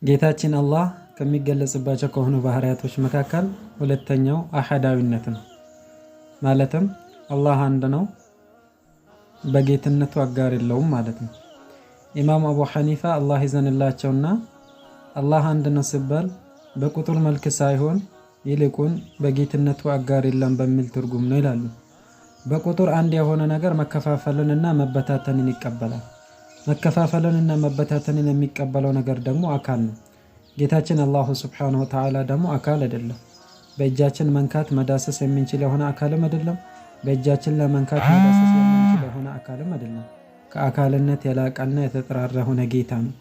ጌታችን አላህ ከሚገለጽባቸው ከሆኑ ባህሪያቶች መካከል ሁለተኛው አሐዳዊነት ነው። ማለትም አላህ አንድ ነው፣ በጌትነቱ አጋር የለውም ማለት ነው። ኢማም አቡ ሐኒፋ አላህ ይዘንላቸውና አላህ አንድ ነው ሲባል በቁጥር መልክ ሳይሆን ይልቁን በጌትነቱ አጋር የለም በሚል ትርጉም ነው ይላሉ። በቁጥር አንድ የሆነ ነገር መከፋፈልንና መበታተንን ይቀበላል። መከፋፈልንና መበታተንን የሚቀበለው ነገር ደግሞ አካል ነው። ጌታችን አላሁ ሱብሓነሁ ወተዓላ ደግሞ አካል አይደለም። በእጃችን መንካት መዳሰስ የምንችል የሆነ አካልም አይደለም። በእጃችን ለመንካት መዳሰስ የምንችል የሆነ አካልም አይደለም። ከአካልነት የላቀና የተጠራራ ሆነ ጌታ ነው።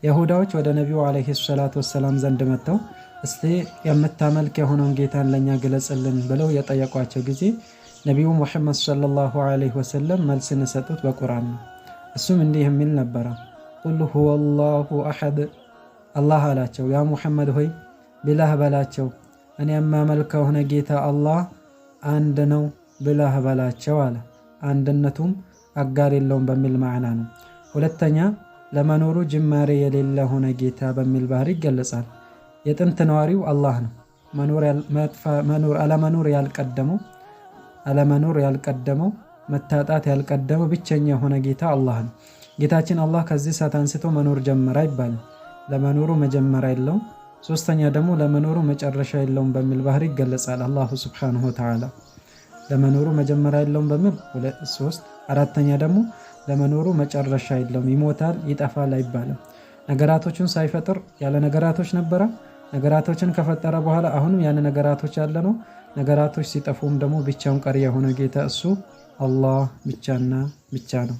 ይሁዳዎች ወደ ነቢዩ አለይሂ ሰላቱ ወሰላም ዘንድ መጥተው እስቲ የምታመልክ የሆነውን ጌታን ለኛ ግለጽልን ብለው የጠየቋቸው ጊዜ ነቢዩ ሙሐመድ ሰለላሁ ዐለይሂ ወሰለም መልስን የሰጡት በቁርአን ነው። እሱም እንዲህ የሚል ነበረ፣ ቁል ሁወላሁ አሐድ። አላህ አላቸው ያ ሙሐመድ ሆይ ብለህ በላቸው እኔ የማመልከው ሆነ ጌታ አላህ አንድ ነው ብለህ በላቸው አለ። አንድነቱም አጋር የለውም በሚል ማዕና ነው። ሁለተኛ ለመኖሩ ጅማሬ የሌለ ሆነ ጌታ በሚል ባህሪ ይገለጻል። የጥንት ነዋሪው አላህ ነው። አለመኖር ያልቀደመው መታጣት ያልቀደመው ብቸኛ የሆነ ጌታ አላህ ነው። ጌታችን አላህ ከዚህ ሰዓት አንስቶ መኖር ጀመረ አይባልም። ለመኖሩ መጀመሪያ የለውም። ሶስተኛ ደግሞ ለመኖሩ መጨረሻ የለውም በሚል ባህሪ ይገለጻል። አላሁ ሱብሓነሁ ወተዓላ ለመኖሩ መጀመሪያ የለውም በሚል 3። አራተኛ ደግሞ ለመኖሩ መጨረሻ የለውም፣ ይሞታል፣ ይጠፋል አይባልም። ነገራቶችን ሳይፈጥር ያለ ነገራቶች ነበረ። ነገራቶችን ከፈጠረ በኋላ አሁንም ያለ ነገራቶች ያለ ነው። ነገራቶች ሲጠፉም ደግሞ ብቻውን ቀሪ የሆነ ጌታ እሱ አላህ ብቻና ብቻ ነው።